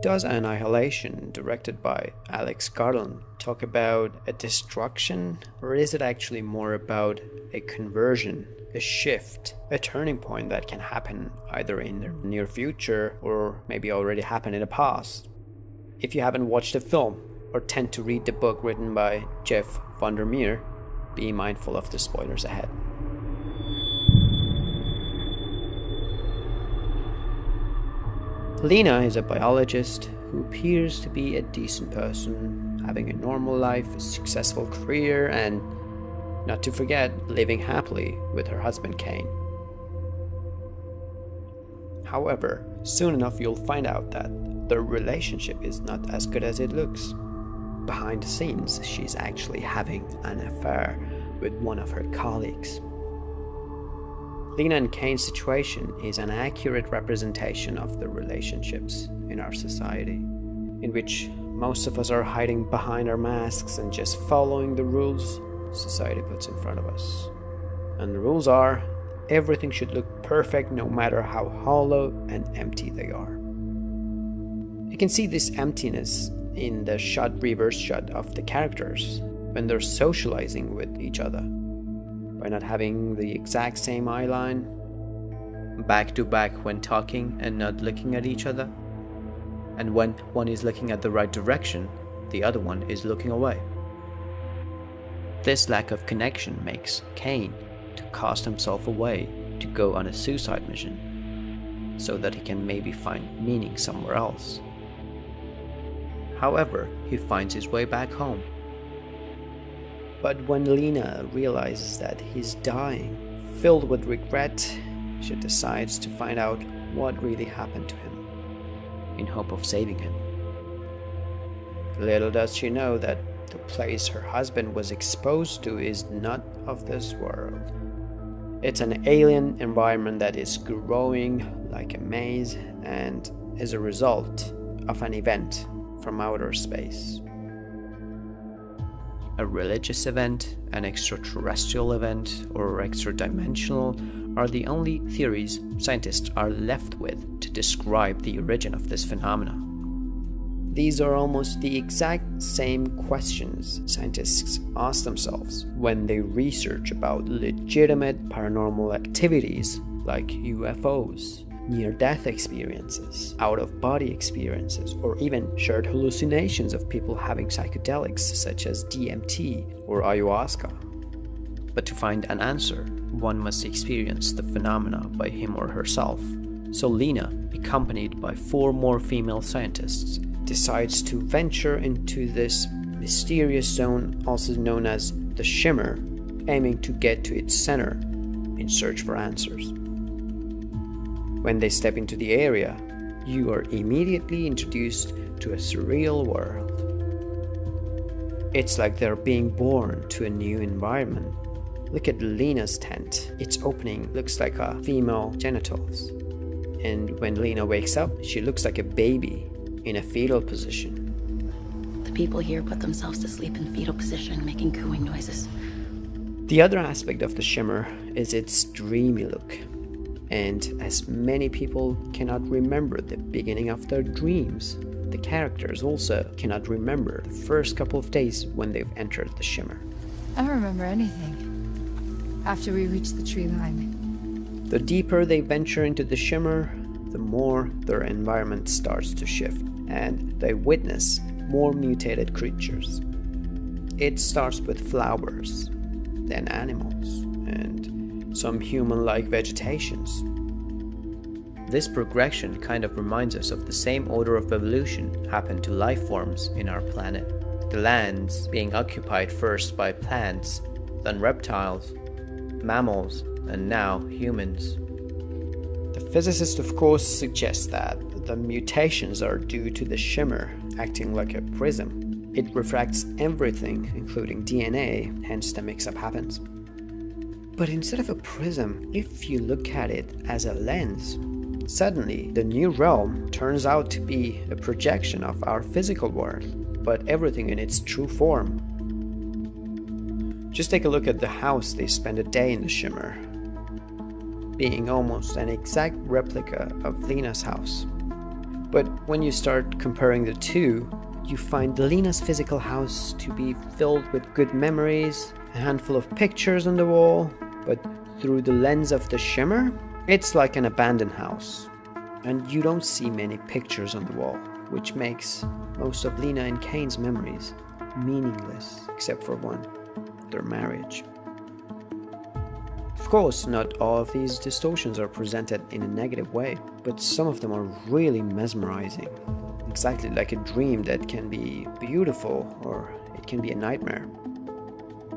Does Annihilation, directed by Alex Garland, talk about a destruction, or is it actually more about a conversion, a shift, a turning point that can happen either in the near future or maybe already happened in the past? If you haven't watched the film or tend to read the book written by Jeff Vandermeer, be mindful of the spoilers ahead. Lena is a biologist who appears to be a decent person, having a normal life, a successful career, and, not to forget, living happily with her husband Kane. However, soon enough you'll find out that their relationship is not as good as it looks. Behind the scenes, she's actually having an affair with one of her colleagues. Lena and Kane's situation is an accurate representation of the relationships in our society, in which most of us are hiding behind our masks and just following the rules society puts in front of us. And the rules are, everything should look perfect no matter how hollow and empty they are. You can see this emptiness in the reverse shot of the characters when they're socializing with each other. By not having the exact same eye line, back to back when talking and not looking at each other, and when one is looking at the right direction, the other one is looking away. This lack of connection makes Kane to cast himself away to go on a suicide mission, so that he can maybe find meaning somewhere else. However, he finds his way back home. But when Lena realizes that he's dying, filled with regret, she decides to find out what really happened to him, in hope of saving him. Little does she know that the place her husband was exposed to is not of this world. It's an alien environment that is growing like a maze and is a result of an event from outer space. A religious event, an extraterrestrial event, or extra-dimensional are the only theories scientists are left with to describe the origin of this phenomena. These are almost the exact same questions scientists ask themselves when they research about legitimate paranormal activities like UFOs, near-death experiences, out-of-body experiences, or even shared hallucinations of people having psychedelics such as DMT or ayahuasca. But to find an answer, one must experience the phenomena by him or herself. So Lena, accompanied by 4 more female scientists, decides to venture into this mysterious zone, also known as the Shimmer, aiming to get to its center in search for answers. When they step into the area, you are immediately introduced to a surreal world. It's like they're being born to a new environment. Look at Lena's tent. Its opening looks like a female genitals. And when Lena wakes up, she looks like a baby in a fetal position. The people here put themselves to sleep in fetal position, making cooing noises. The other aspect of the Shimmer is its dreamy look. And as many people cannot remember the beginning of their dreams, the characters also cannot remember the first couple of days when they've entered the Shimmer. I don't remember anything after we reached the tree line. The deeper they venture into the Shimmer, the more their environment starts to shift, and they witness more mutated creatures. It starts with flowers, then animals, and some human-like vegetations. This progression kind of reminds us of the same order of evolution happened to life forms in our planet. The lands being occupied first by plants, then reptiles, mammals, and now humans. The physicist of course suggests that the mutations are due to the Shimmer acting like a prism. It refracts everything, including DNA, hence the mix-up happens. But instead of a prism, if you look at it as a lens, suddenly the new realm turns out to be a projection of our physical world, but everything in its true form. Just take a look at the house they spend a day in the Shimmer, being almost an exact replica of Lena's house. But when you start comparing the two, you find Lena's physical house to be filled with good memories, a handful of pictures on the wall, but through the lens of the shimmer, it's like an abandoned house. And you don't see many pictures on the wall, which makes most of Lena and Kane's memories meaningless, except for one, their marriage. Of course, not all of these distortions are presented in a negative way, but some of them are really mesmerizing. Exactly like a dream that can be beautiful or it can be a nightmare.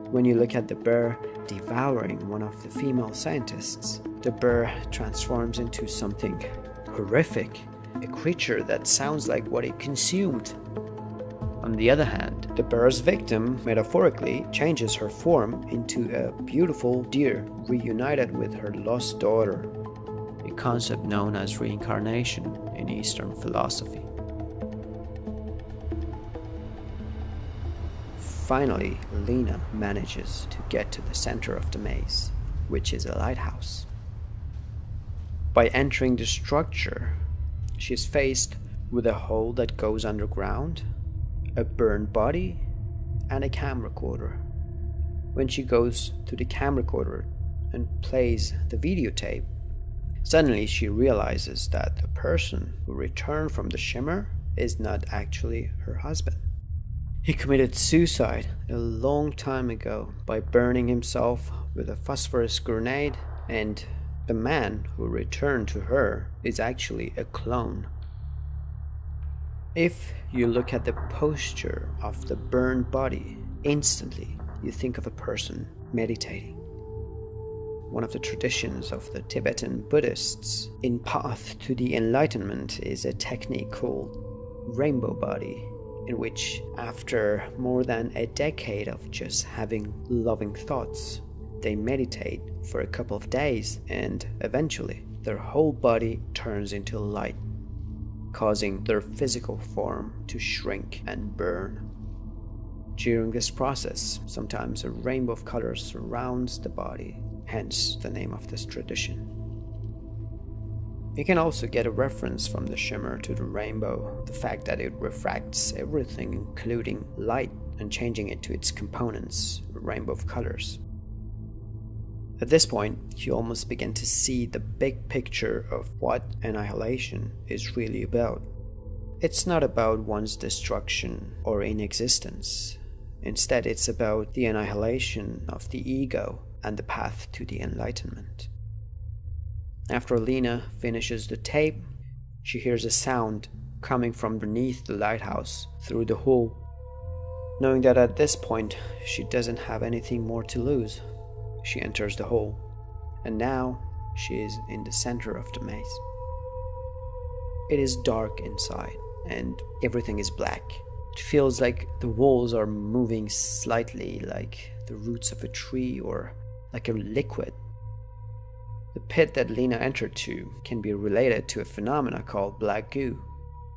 When you look at the bear devouring one of the female scientists, the bear transforms into something horrific, a creature that sounds like what it consumed. On the other hand, the bear's victim, metaphorically, changes her form into a beautiful deer reunited with her lost daughter, a concept known as reincarnation in Eastern philosophy. Finally, Lena manages to get to the center of the maze, which is a lighthouse. By entering the structure, she is faced with a hole that goes underground, a burned body, and a camcorder. When she goes to the camcorder and plays the videotape, suddenly she realizes that the person who returned from the shimmer is not actually her husband. He committed suicide a long time ago by burning himself with a phosphorus grenade, and the man who returned to her is actually a clone. If you look at the posture of the burned body, instantly you think of a person meditating. One of the traditions of the Tibetan Buddhists in Path to the Enlightenment is a technique called rainbow body, in which after more than a decade of just having loving thoughts, they meditate for a couple of days and eventually their whole body turns into light, causing their physical form to shrink and burn. During this process, sometimes a rainbow of colors surrounds the body, hence the name of this tradition. You can also get a reference from the shimmer to the rainbow, the fact that it refracts everything including light and changing it to its components, a rainbow of colors. At this point, you almost begin to see the big picture of what Annihilation is really about. It's not about one's destruction or inexistence. Instead, it's about the annihilation of the ego and the path to the enlightenment. After Lena finishes the tape, she hears a sound coming from beneath the lighthouse through the hole. Knowing that at this point she doesn't have anything more to lose, she enters the hole, and now she is in the center of the maze. It is dark inside, and everything is black. It feels like the walls are moving slightly, like the roots of a tree or like a liquid. The pit that Lena entered to can be related to a phenomena called black goo,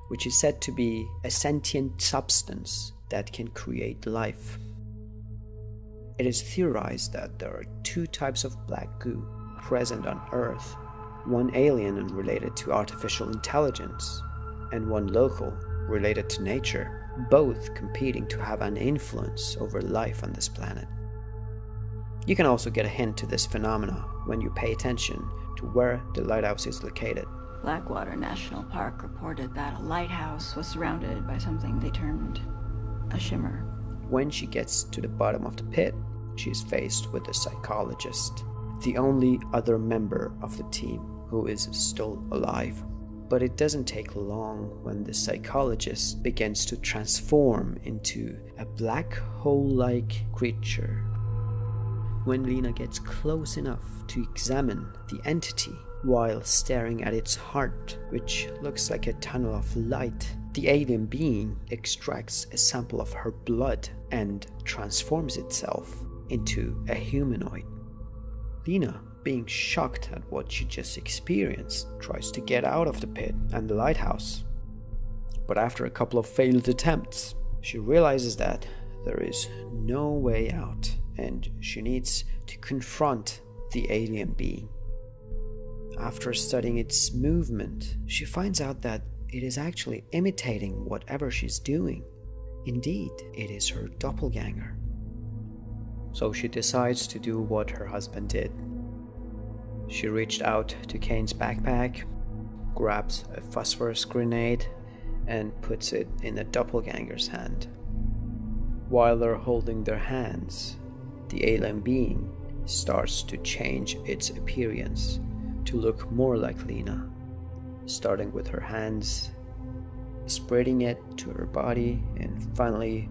which is said to be a sentient substance that can create life. It is theorized that there are two types of black goo present on Earth, one alien and related to artificial intelligence, and one local related to nature, both competing to have an influence over life on this planet. You can also get a hint to this phenomena when you pay attention to where the lighthouse is located. Blackwater National Park reported that a lighthouse was surrounded by something they termed a shimmer. When she gets to the bottom of the pit, she is faced with a psychologist, the only other member of the team who is still alive. But it doesn't take long when the psychologist begins to transform into a black hole-like creature. When Lena gets close enough to examine the entity while staring at its heart, which looks like a tunnel of light, the alien being extracts a sample of her blood and transforms itself into a humanoid. Lena, being shocked at what she just experienced, tries to get out of the pit and the lighthouse. But after a couple of failed attempts, she realizes that there is no way out and she needs to confront the alien being. After studying its movement, she finds out that it is actually imitating whatever she's doing. Indeed, it is her doppelganger. So she decides to do what her husband did. She reached out to Kane's backpack, grabs a phosphorus grenade, and puts it in the doppelganger's hand. While they're holding their hands, the alien being starts to change its appearance to look more like Lena, starting with her hands, spreading it to her body, and finally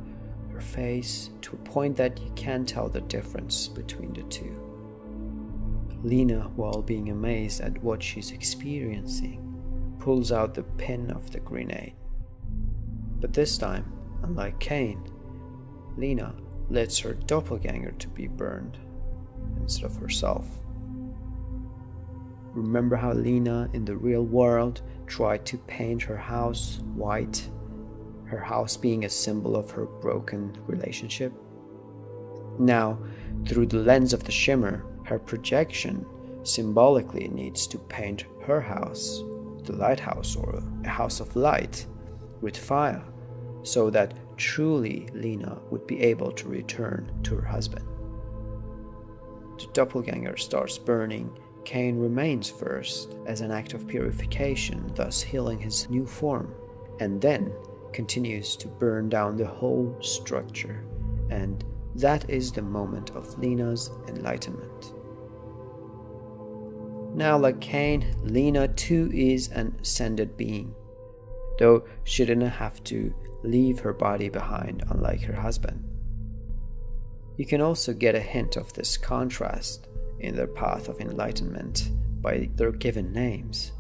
her face, to a point that you can't tell the difference between the two. Lena, while being amazed at what she's experiencing, pulls out the pin of the grenade. But this time, unlike Kane, Lena lets her doppelganger to be burned instead of herself. Remember how Lena in the real world tried to paint her house white, her house being a symbol of her broken relationship? Now, through the lens of the shimmer, her projection symbolically needs to paint her house, the lighthouse or a house of light, with fire, so that truly Lena would be able to return to her husband. The doppelganger starts burning. Kane remains first as an act of purification, thus healing his new form, and then continues to burn down the whole structure, and that is the moment of Lena's enlightenment. Now, like Kane, Lena too is an ascended being, though she didn't have to leave her body behind unlike her husband. You can also get a hint of this contrast in their path of enlightenment by their given names.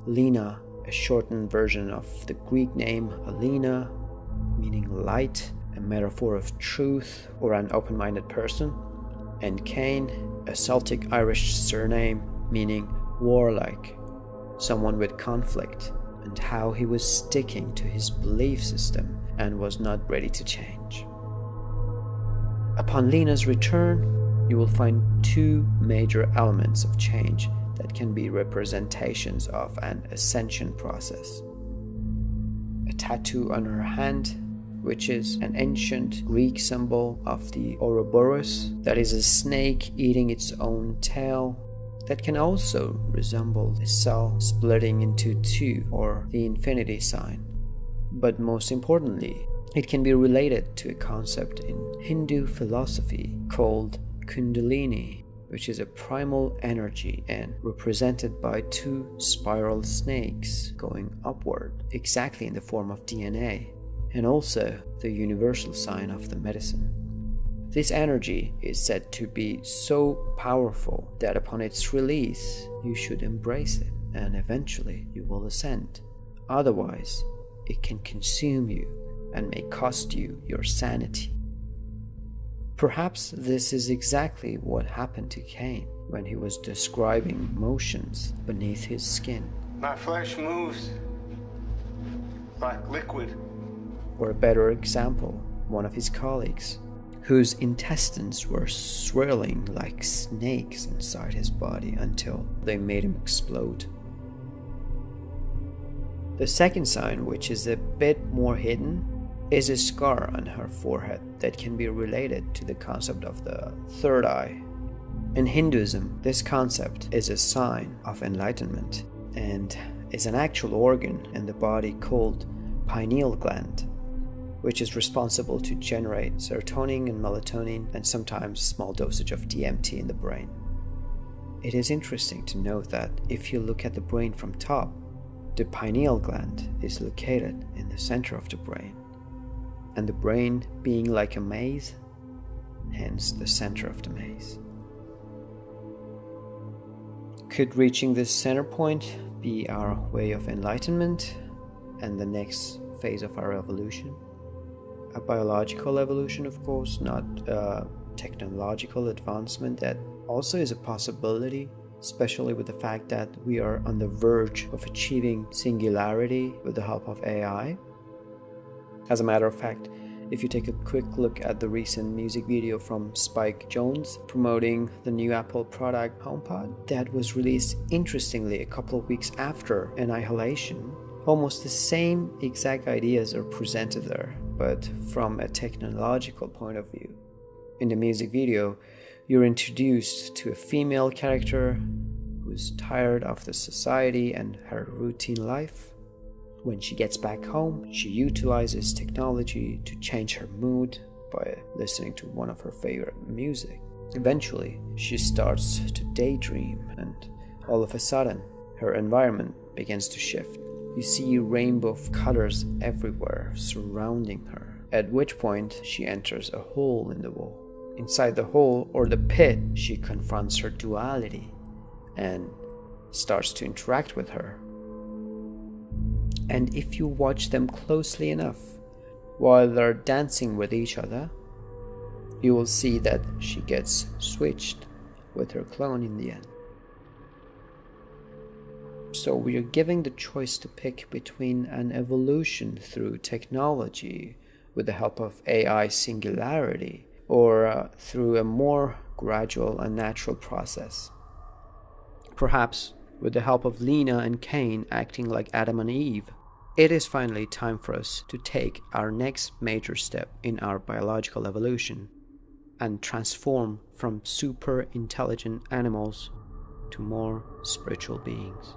Lena, a shortened version of the Greek name Alina, meaning light, a metaphor of truth or an open-minded person, and Kane, a Celtic Irish surname meaning warlike, someone with conflict, and how he was sticking to his belief system and was not ready to change. Upon Lena's return, you will find two major elements of change that can be representations of an ascension process. A tattoo on her hand, which is an ancient Greek symbol of the Ouroboros, that is a snake eating its own tail, that can also resemble a cell splitting into two, or the infinity sign. But most importantly, it can be related to a concept in Hindu philosophy called Kundalini, which is a primal energy and represented by two spiral snakes going upward, exactly in the form of DNA, and also the universal sign of the medicine. This energy is said to be so powerful that upon its release, you should embrace it, and eventually you will ascend. Otherwise, it can consume you and may cost you your sanity. Perhaps this is exactly what happened to Kane when he was describing motions beneath his skin. My flesh moves like liquid. Or a better example, one of his colleagues, whose intestines were swirling like snakes inside his body until they made him explode. The second sign, which is a bit more hidden, is a scar on her forehead that can be related to the concept of the third eye. In Hinduism, this concept is a sign of enlightenment and is an actual organ in the body called pineal gland, which is responsible to generate serotonin and melatonin and sometimes small dosage of DMT in the brain. It is interesting to note that if you look at the brain from top, the pineal gland is located in the center of the brain, and the brain being like a maze, hence the center of the maze. Could reaching this center point be our way of enlightenment and the next phase of our evolution? A biological evolution, of course, not a technological advancement that also is a possibility, especially with the fact that we are on the verge of achieving singularity with the help of AI. As a matter of fact, if you take a quick look at the recent music video from Spike Jonze promoting the new Apple product HomePod that was released interestingly a couple of weeks after Annihilation, Almost the same exact ideas are presented there, but from a technological point of view. In the music video, you're introduced to a female character who's tired of the society and her routine life. When she gets back home, she utilizes technology to change her mood by listening to one of her favorite music. Eventually, she starts to daydream, and all of a sudden, her environment begins to shift. You see a rainbow of colors everywhere surrounding her, at which point she enters a hole in the wall. Inside the hole, or the pit, she confronts her duality and starts to interact with her. And if you watch them closely enough, while they're dancing with each other, you will see that she gets switched with her clone in the end. So we are giving the choice to pick between an evolution through technology with the help of AI singularity, or through a more gradual and natural process. Perhaps with the help of Lena and Cain acting like Adam and Eve. It is finally time for us to take our next major step in our biological evolution and transform from super intelligent animals to more spiritual beings.